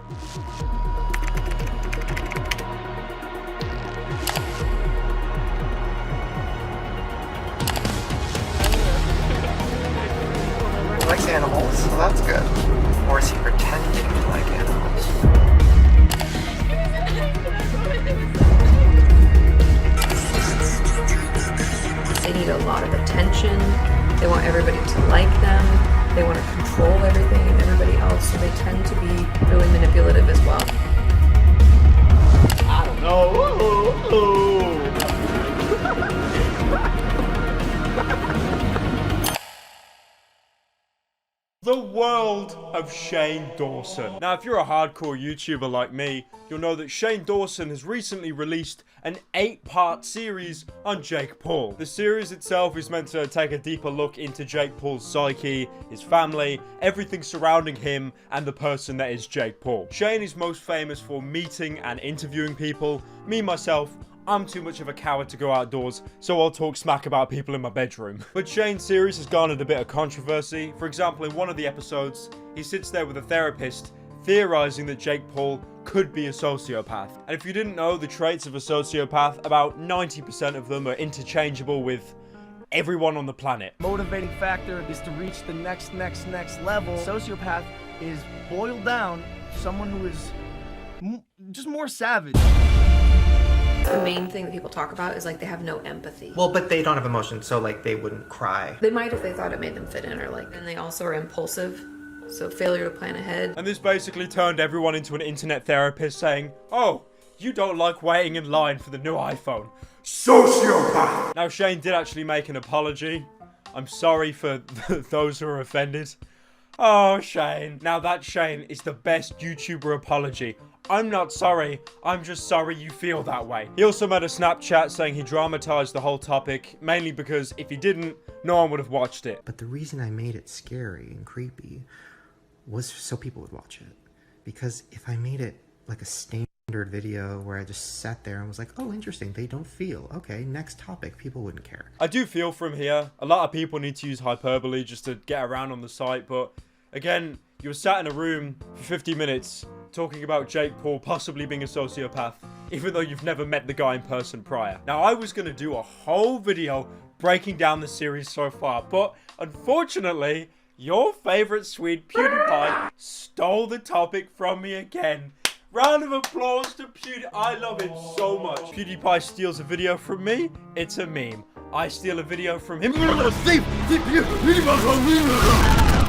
He likes animals, so that's good. Or is he pretending to like animals? They need a lot of attention. They want everybody to like them. They want to control everything and everybody else, so they tend to be really manipulative as well. I don't know. The world of Shane Dawson. Now, if you're a hardcore YouTuber like me, you'll know that Shane Dawson has recently released an 8-part series on Jake Paul. The series itself is meant to take a deeper look into Jake Paul's psyche, his family, everything surrounding him, and the person that is Jake Paul. Shane is most famous for meeting and interviewing people. Me, myself, I'm too much of a coward to go outdoors, so I'll talk smack about people in my bedroom. But Shane's series has garnered a bit of controversy. For example, in one of the episodes, he sits there with a therapist, theorizing that Jake Paul could be a sociopath. And if you didn't know the traits of a sociopath, about 90% of them are interchangeable with everyone on the planet. Motivating factor is to reach the next level. Sociopath is boiled down someone who is just more savage. The main thing that people talk about is like they have no empathy. Well, but they don't have emotion, so like they wouldn't cry. They might if they thought it made them fit in, or like, and they also are impulsive. So failure to plan ahead. And this basically turned everyone into an internet therapist saying, oh, you don't like waiting in line for the new iPhone. Sociopath! Now, Shane did actually make an apology. I'm sorry for those who are offended. Oh, Shane. Now that Shane is the best YouTuber apology. I'm not sorry, I'm just sorry you feel that way. He also made a Snapchat saying he dramatized the whole topic, mainly because if he didn't, no one would have watched it. But the reason I made it scary and creepy was so people would watch it. Because if I made it like a standard video where I just sat there and was like, oh, interesting, they don't feel. Okay, next topic, people wouldn't care. I do feel from here, a lot of people need to use hyperbole just to get around on the site, but again, you were sat in a room for 50 minutes talking about Jake Paul possibly being a sociopath, even though you've never met the guy in person prior. Now, I was going to do a whole video breaking down the series so far, but unfortunately, your favorite Swede, PewDiePie, stole the topic from me again. Round of applause to PewDiePie. I love it so much. PewDiePie steals a video from me, it's a meme. I steal a video from him.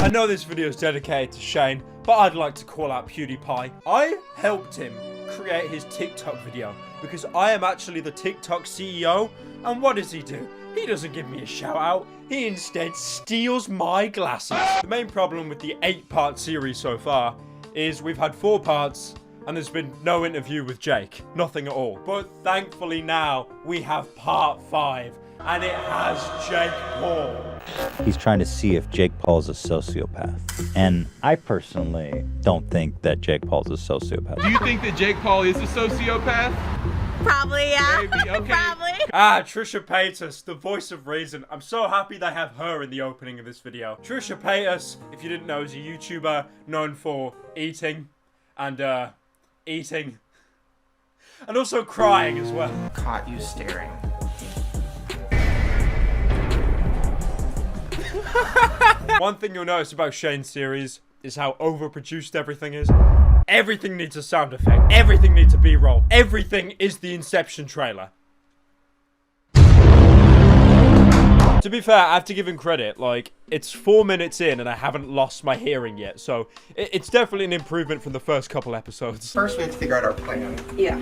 I know this video is dedicated to Shane, but I'd like to call out PewDiePie. I helped him create his TikTok video because I am actually the TikTok CEO, and what does he do? He doesn't give me a shout out, he instead steals my glasses. The main problem with the 8-part series so far is we've had 4 parts and there's been no interview with Jake, nothing at all. But thankfully now we have part 5. And it has Jake Paul. He's trying to see if Jake Paul's a sociopath. And I personally don't think that Jake Paul's a sociopath. Do you think that Jake Paul is a sociopath? Probably, yeah. Maybe, okay. Probably. Trisha Paytas, the voice of reason. I'm so happy they have her in the opening of this video. Trisha Paytas, if you didn't know, is a YouTuber known for eating and also crying as well. Caught you staring. One thing you'll notice about Shane's series is how overproduced everything is. Everything needs a sound effect. Everything needs a B-roll. Everything is the Inception trailer. To be fair, I have to give him credit. Like, it's 4 minutes in and I haven't lost my hearing yet. So, it's definitely an improvement from the first couple episodes. First, we have to figure out our plan. Yeah.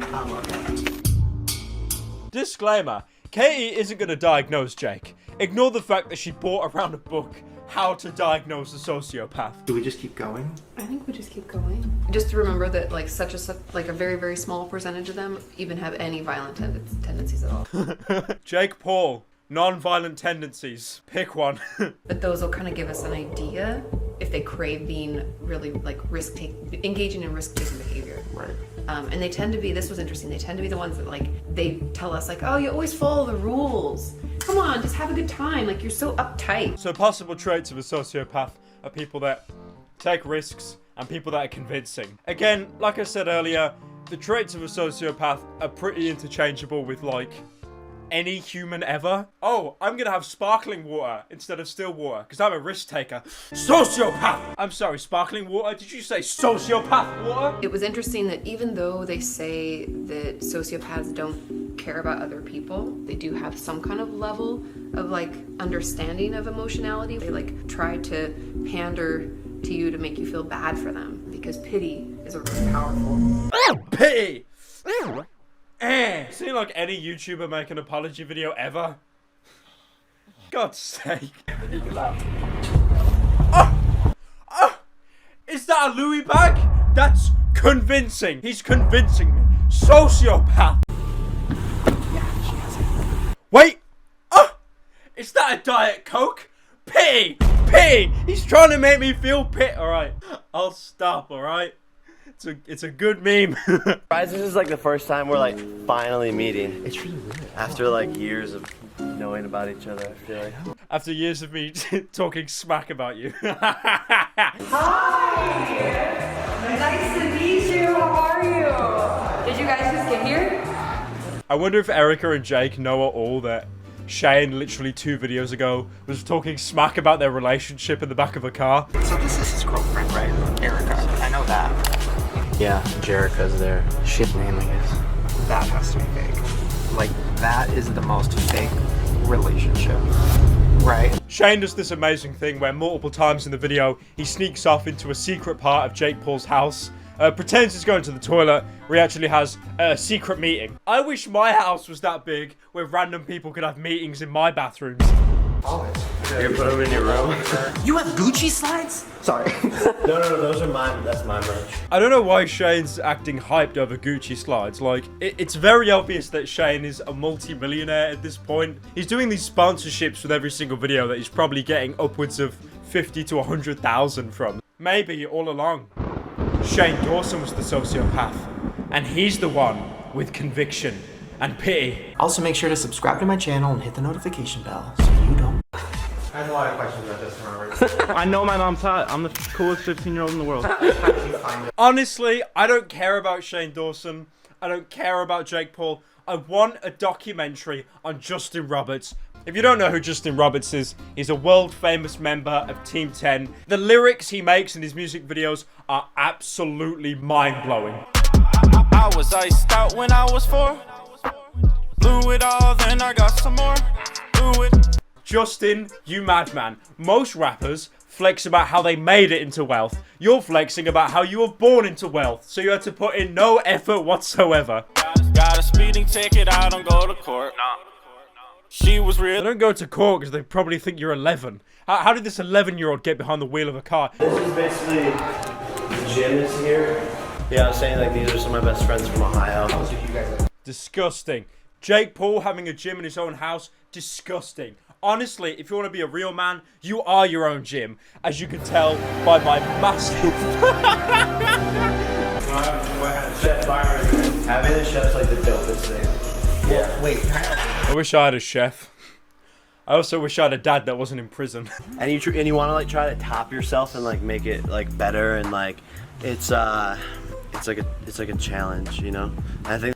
Disclaimer. Katie isn't going to diagnose Jake. Ignore the fact that she brought around a book, How to Diagnose a Sociopath. Do we just keep going? I think we just keep going. Just to remember that like a very, very small percentage of them even have any violent tendencies at all. Jake Paul, non-violent tendencies. Pick one. But those will kind of give us an idea if they crave being really like engaging in risk-taking behavior. Right. And they tend to be, this was interesting, they tend to be the ones that like, they tell us like, oh, you always follow the rules. Come on, just have a good time. Like, you're so uptight. So possible traits of a sociopath are people that take risks and people that are convincing. Again, like I said earlier, the traits of a sociopath are pretty interchangeable with, like, any human ever. Oh, I'm gonna have sparkling water instead of still water, because I'm a risk taker. Sociopath! I'm sorry, sparkling water? Did you say sociopath water? It was interesting that even though they say that sociopaths don't care about other people, they do have some kind of level of like understanding of emotionality. They like try to pander to you to make you feel bad for them, because pity is a really powerful. Pity! Seen like any YouTuber make an apology video ever? God's sake. Is that a Louis bag? That's convincing. He's convincing me. Sociopath. Wait. Is that a Diet Coke? Pity. Pity. He's trying to make me feel pity. Alright. I'll stop, alright? It's a good meme. Guys, this is like the first time we're like finally meeting. It's really weird. After like years of knowing about each other, I feel like. After years of me talking smack about you. Hi! Nice to meet you. How are you? Did you guys just get here? I wonder if Erica and Jake know at all that Shane, literally 2 videos ago, was talking smack about their relationship in the back of a car. So this is his girlfriend, right? Erica. I know that. Yeah, Jerica's their shit name, I guess. That has to be fake. Like, that is the most fake relationship. Right? Shane does this amazing thing where multiple times in the video, he sneaks off into a secret part of Jake Paul's house, pretends he's going to the toilet, where he actually has a secret meeting. I wish my house was that big, where random people could have meetings in my bathrooms. You put them in your room. You have Gucci slides? Sorry. No, those are mine. That's my merch. I don't know why Shane's acting hyped over Gucci slides. Like, it's very obvious that Shane is a multi-millionaire at this point. He's doing these sponsorships with every single video that he's probably getting upwards of 50 to 100,000 from. Maybe all along, Shane Dawson was the sociopath, and he's the one with conviction and pity. Also, make sure to subscribe to my channel and hit the notification bell so you don't. I have a lot of questions about this, Robert. I know my mom's hot. I'm the coolest 15-year-old in the world. Honestly, I don't care about Shane Dawson. I don't care about Jake Paul. I want a documentary on Justin Roberts. If you don't know who Justin Roberts is, he's a world-famous member of Team 10. The lyrics he makes in his music videos are absolutely mind-blowing. I was iced out when I was 4. Blew it all, then I got some more. Blew it. Justin, you madman. Most rappers flex about how they made it into wealth. You're flexing about how you were born into wealth, so you had to put in no effort whatsoever. Got a speeding ticket, I don't go to court. She was real. They don't go to court because they probably think you're 11. How did this 11-year-old get behind the wheel of a car? This is basically the gym is here. Yeah, I was saying like these are some of my best friends from Ohio. Disgusting. Jake Paul having a gym in his own house, disgusting. Honestly, if you want to be a real man, you are your own gym, as you can tell by my massive... Chef Byron. Having a chef's like the dopest thing. Yeah. Wait. I wish I had a chef. I also wish I had a dad that wasn't in prison. And you want to like try to top yourself and like make it like better and like it's like a challenge, you know. I think.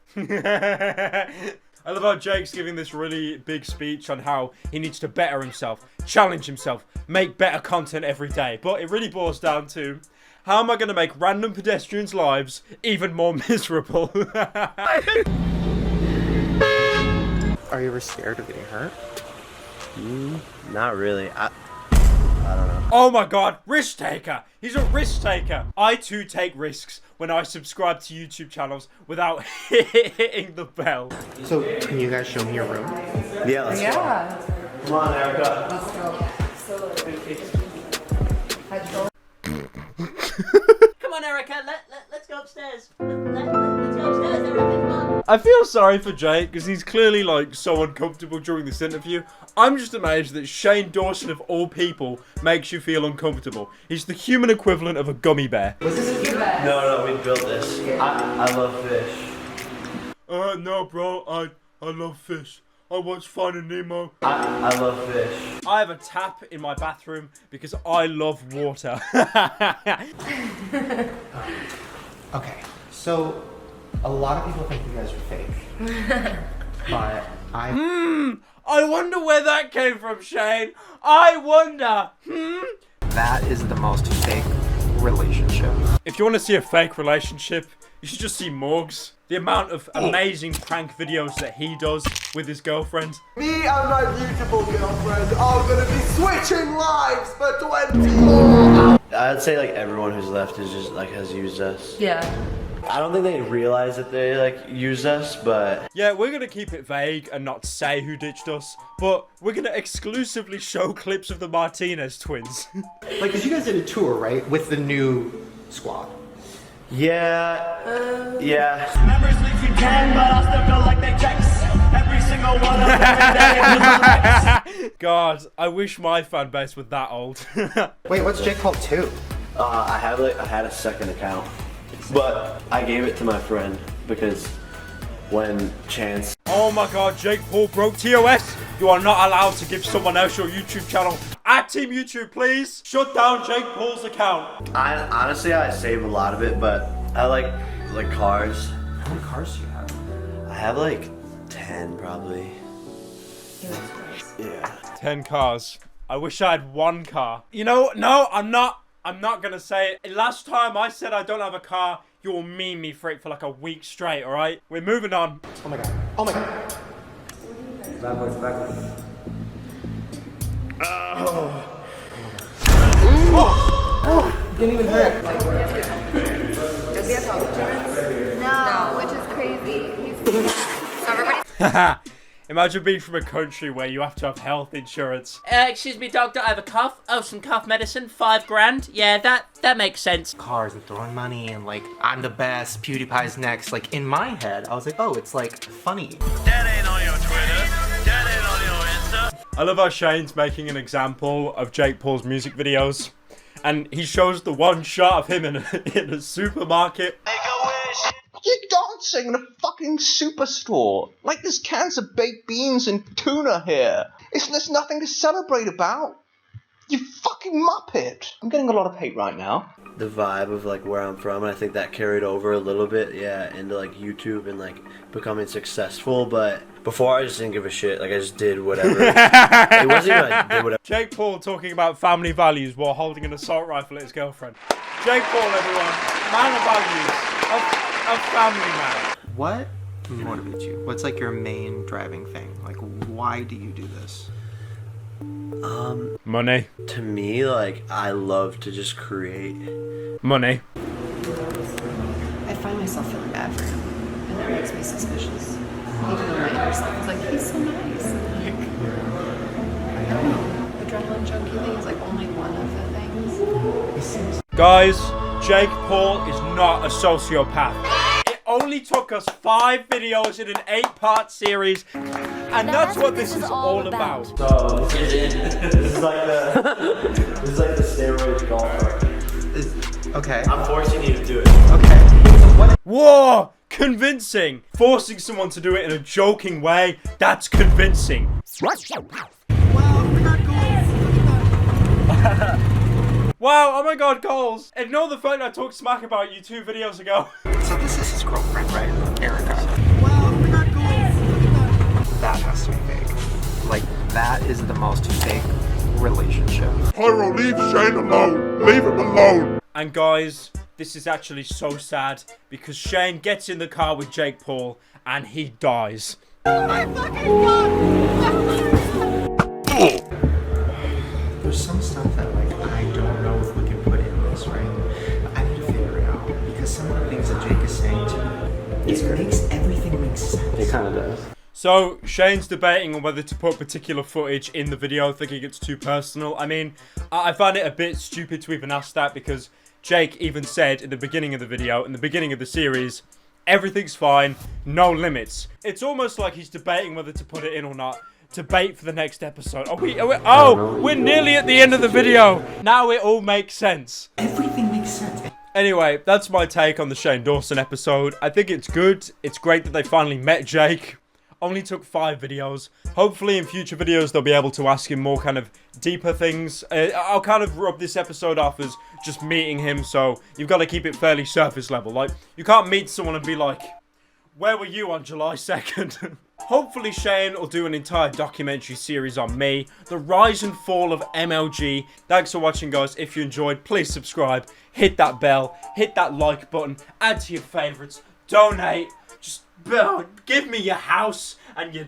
I love how Jake's giving this really big speech on how he needs to better himself, challenge himself, make better content every day. But it really boils down to, how am I going to make random pedestrians' lives even more miserable? Are you ever scared of getting hurt? Not really. I don't know. Oh my god, risk taker! He's a risk taker! I too take risks when I subscribe to YouTube channels without hitting the bell. So, can you guys show me your room? Yeah, let's go. Come on, Erica. Let's go. Come on, Erica, let's go upstairs. Let's go upstairs, Erica, come on. I feel sorry for Jake because he's clearly like so uncomfortable during this interview. I'm just amazed that Shane Dawson of all people makes you feel uncomfortable. He's the human equivalent of a gummy bear. No, we built this. I love fish. No bro, I love fish. I watch Finding Nemo. I love fish. I have a tap in my bathroom because I love water. Okay, so a lot of people think you guys are fake. But I wonder where that came from, Shane. I wonder. that is the most fake relationship. If you want to see a fake relationship, you should just see Morgs. The amount of amazing prank videos that he does with his girlfriend. Me and my beautiful girlfriend are gonna be switching lives for 20 more. I'd say like everyone who's left is just like has used us. Yeah. I don't think they realize that they like use us, but Yeah, we're gonna keep it vague and not say who ditched us, but we're gonna exclusively show clips of the Martinez twins. Like, cause you guys did a tour, right? With the new squad. yeah. Members think you can, but I still feel like they checks. Every single one of them. God, I wish my fan base was that old. Wait, what's Jake Paul 2? I had a second account, but I gave it to my friend because when Chance. Oh my God, Jake Paul broke TOS. You are not allowed to give someone else your YouTube channel. At Team YouTube, please shut down Jake Paul's account. Honestly, I save a lot of it, but I like cars. How many cars do you have? I have like 10 probably. Yeah. 10 cars. I wish I had 1 car. You know, no, I'm not gonna say it. Last time I said I don't have a car, you'll meme me for it for like a week straight, alright? We're moving on. Oh my God. Oh my God. Backwards. Didn't even hurt. Does he have health insurance? No, which is crazy. So everybody. Imagine being from a country where you have to have health insurance. Excuse me, doctor, I have a cough. Oh, some cough medicine, $5,000. Yeah, that makes sense. Cars and throwing money and like, I'm the best, PewDiePie's next. Like, in my head, I was like, oh, it's like funny. That ain't on your Twitter. That ain't on your Insta. I love how Shane's making an example of Jake Paul's music videos. And he shows the one shot of him in a supermarket. Make a wish. You're dancing in a fucking superstore. Like there's cans of baked beans and tuna here. There's nothing to celebrate about. You fucking muppet. I'm getting a lot of hate right now. The vibe of like where I'm from, and I think that carried over a little bit, yeah, into like YouTube and like becoming successful. But before I just didn't give a shit. Like I just did whatever. It wasn't even I did whatever. Jake Paul talking about family values while holding an assault rifle at his girlfriend. Jake Paul, everyone, man of values, a family man. What motivates you? What's like your main driving thing? Like, why do you do this? Money. To me, like I love to just create. Money. I find myself feeling bad for him, and that makes me suspicious. Even though my inner self is like, he's so nice. Like, I don't know. Adrenaline junkie thing is like only one of the things. Guys, Jake Paul is not a sociopath. It only took us 5 videos in an 8-part series, and that's what this is all about. So this is like the steroid golfer. Okay. I'm forcing you to do it. Okay. What? Whoa! Convincing! Forcing someone to do it in a joking way, that's convincing. Wow, oh my God, goals! Ignore the fact I talked smack about you 2 videos ago. So this is his girlfriend, right? Erica. That has to be fake. Like, that is the most fake relationship. Pyro, leave Shane alone. Leave him alone. And guys, this is actually so sad because Shane gets in the car with Jake Paul and he dies. There's some stuff that like I don't know if we can put in this, right? I need to figure it out because some of the things that Jake is saying to me, it makes everything make sense. It kind of does. So, Shane's debating on whether to put particular footage in the video, thinking it's too personal. I mean, I find it a bit stupid to even ask that because Jake even said in the beginning of the video, in the beginning of the series, everything's fine, no limits. It's almost like he's debating whether to put it in or not, to bait for the next episode. We're nearly at the end of the video. Now it all makes sense. Everything makes sense. Anyway, that's my take on the Shane Dawson episode. I think it's good. It's great that they finally met Jake. only took 5 videos. Hopefully in future videos they'll be able to ask him more kind of deeper things. I'll kind of rub this episode off as just meeting him, so you've got to keep it fairly surface level. Like, you can't meet someone and be like, where were you on July 2nd? Hopefully Shane will do an entire documentary series on me, the rise and fall of MLG. Thanks for watching, guys. If you enjoyed, please subscribe, hit that bell, hit that like button, add to your favorites, donate, just give me your house and your